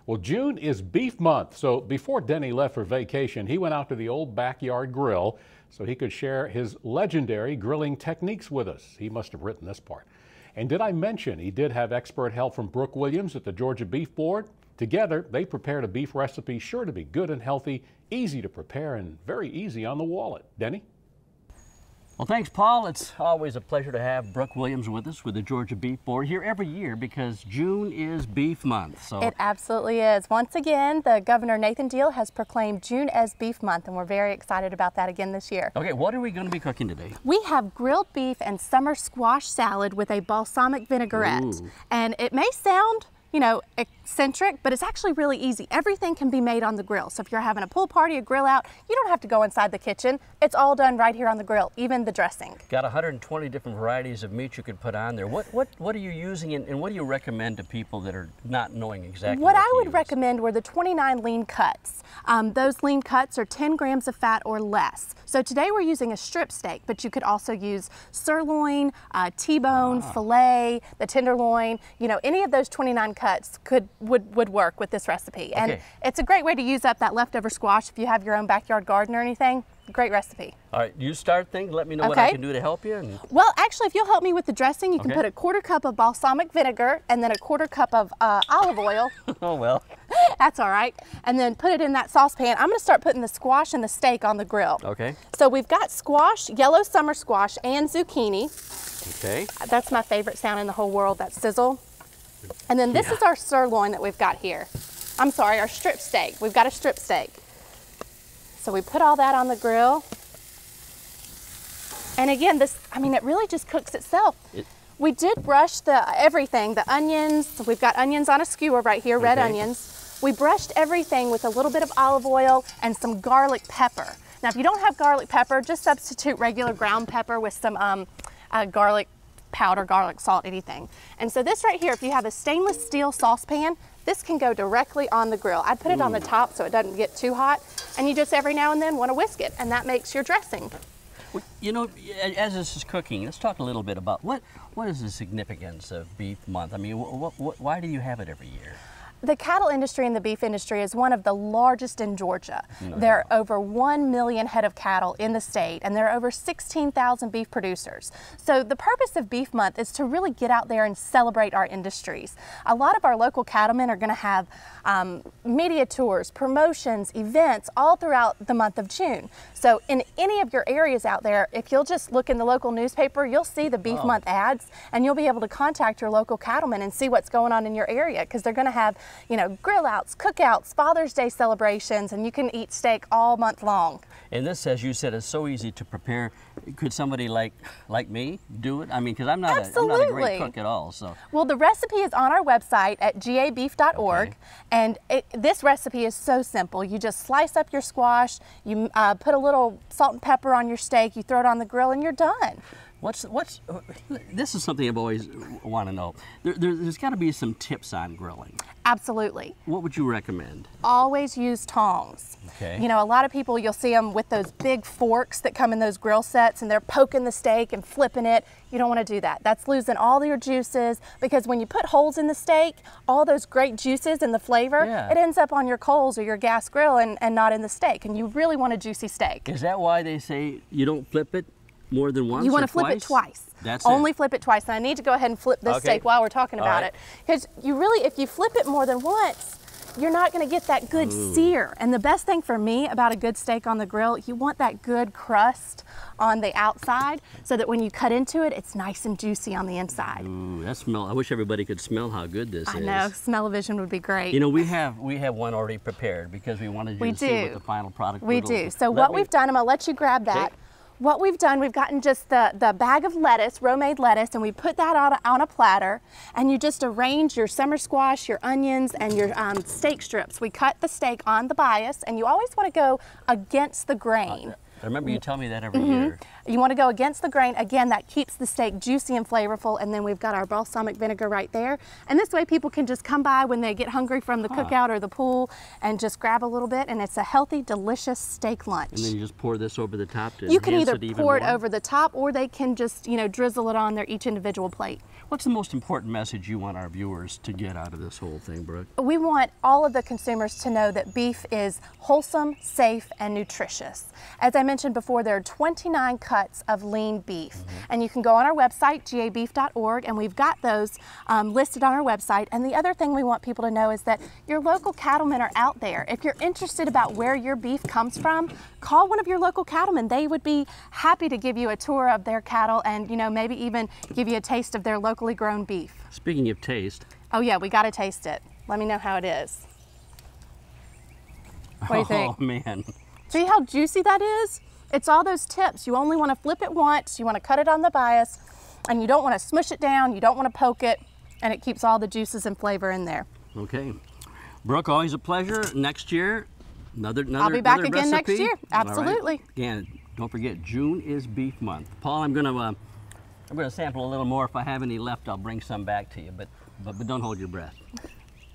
Well, June is beef month, so before Denny left for vacation, he went out to the old backyard grill so he could share his legendary grilling techniques with us. He must have written this part. And did I mention he did have expert help from Brooke at the Georgia Beef Board? Together, they prepared a beef recipe sure to be good and healthy, easy to prepare, and very easy on the wallet. Denny? Well, thanks, Paul. It's always a pleasure to have Brooke Williams with us with the Georgia Beef Board here every year because June is beef month. So it absolutely is. Once again, the Governor Nathan Deal has proclaimed June as beef month, and we're very excited about that again this year. Okay, what are we going to be cooking today? We have grilled beef and summer squash salad with a balsamic vinaigrette. Ooh. And it may sound, you know, eccentric, but it's actually really easy. Everything can be made on the grill. So if you're having a pool party, a grill out, you don't have to go inside the kitchen. It's all done right here on the grill, even the dressing. Got 120 different varieties of meat you could put on there. What are you using and what do you recommend to people that are not knowing exactly what I would recommend were the 29 lean cuts. Those lean cuts are 10 grams of fat or less. So today we're using a strip steak, but you could also use sirloin, T-bone, filet, the tenderloin. You know, any of those 29 cuts would work with this recipe. Okay. And it's a great way to use up that leftover squash if you have your own backyard garden or anything. Great recipe. All right, you start things. Let me know what I can do to help you. Well, actually, if you'll help me with the dressing, you can put a 1/4 cup of balsamic vinegar and then a 1/4 cup of olive oil. Oh, well. That's all right. And then put it in that saucepan. I'm going to start putting the squash and the steak on the grill. Okay. So we've got squash, yellow summer squash, and zucchini. Okay. That's my favorite sound in the whole world, that sizzle. And then this is our sirloin that we've got here. I'm sorry, our strip steak. We've got a strip steak. So we put all that on the grill. And again, it really just cooks itself. We did brush everything, the onions. We've got onions on a skewer right here, red onions. We brushed everything with a little bit of olive oil and some garlic pepper. Now, if you don't have garlic pepper, just substitute regular ground pepper with some garlic powder, garlic salt, anything. And so this right here, if you have a stainless steel saucepan, this can go directly on the grill. I put it on the top so it doesn't get too hot, and you just every now and then want to whisk it, and that makes your dressing. Well, you know, as this is cooking, let's talk a little bit about what is the significance of Beef Month? I mean, why do you have it every year? The cattle industry and the beef industry is one of the largest in Georgia. There are over 1 million head of cattle in the state, and there are over 16,000 beef producers. So the purpose of Beef Month is to really get out there and celebrate our industries. A lot of our local cattlemen are going to have media tours, promotions, events all throughout the month of June. So in any of your areas out there, if you'll just look in the local newspaper, you'll see the Beef Month ads, and you'll be able to contact your local cattlemen and see what's going on in your area, because they're going to have, you know, grill outs, cookouts, Father's Day celebrations, and you can eat steak all month long. And this, as you said, is so easy to prepare. Could somebody like me do it? I mean, because I'm not a great cook at all. So. Well, the recipe is on our website at gabeef.org, and this recipe is so simple. You just slice up your squash, you put a little salt and pepper on your steak, you throw it on the grill, and you're done. This is something I've always want to know. There's got to be some tips on grilling. Absolutely. What would you recommend? Always use tongs. Okay. You know, a lot of people, you'll see them with those big forks that come in those grill sets, and they're poking the steak and flipping it. You don't want to do that. That's losing all your juices, because when you put holes in the steak, all those great juices and the flavor, it ends up on your coals or your gas grill and not in the steak. And you really want a juicy steak. Is that why they say you don't flip it more than once? You want to flip it twice. That's Only flip it twice. And I need to go ahead and flip this steak while we're talking about it. Because you really, if you flip it more than once, you're not going to get that good sear. And the best thing for me about a good steak on the grill, you want that good crust on the outside so that when you cut into it, it's nice and juicy on the inside. Ooh, that smell. I wish everybody could smell how good this is. I know, smell-o-vision would be great. You know, we have one already prepared because we wanted you to see what the final product would look like. We do. So what we've done, I'm going to let you grab that. What we've done, we've gotten just the bag of lettuce, romaine lettuce, and we put that on a platter, and you just arrange your summer squash, your onions, and your steak strips. We cut the steak on the bias, and you always want to go against the grain. I remember you tell me that every year. You want to go against the grain. Again, that keeps the steak juicy and flavorful. And then we've got our balsamic vinegar right there. And this way people can just come by when they get hungry from the cookout or the pool and just grab a little bit. And it's a healthy, delicious steak lunch. And then you just pour this over the top to You can enhance either it even pour it more? over the top, or they can just, you know, drizzle it on their each individual plate. What's the most important message you want our viewers to get out of this whole thing, Brooke? We want all of the consumers to know that beef is wholesome, safe, and nutritious. As I mentioned before, there are 29 cuts of lean beef. And you can go on our website, gabeef.org, and we've got those listed on our website. And the other thing we want people to know is that your local cattlemen are out there. If you're interested about where your beef comes from, call one of your local cattlemen. They would be happy to give you a tour of their cattle and, you know, maybe even give you a taste of their locally grown beef. Speaking of taste. Oh yeah, we gotta taste it. Let me know how it is. What do you think? Oh man. See how juicy that is? It's all those tips. You only want to flip it once, you want to cut it on the bias, and you don't want to smush it down, you don't want to poke it, and it keeps all the juices and flavor in there. Okay. Brooke, always a pleasure. Next year, another I'll be back another again next recipe. year. All right. Absolutely. Again, don't forget, June is beef month. Paul, I'm gonna sample a little more. If I have any left, I'll bring some back to you, but don't hold your breath.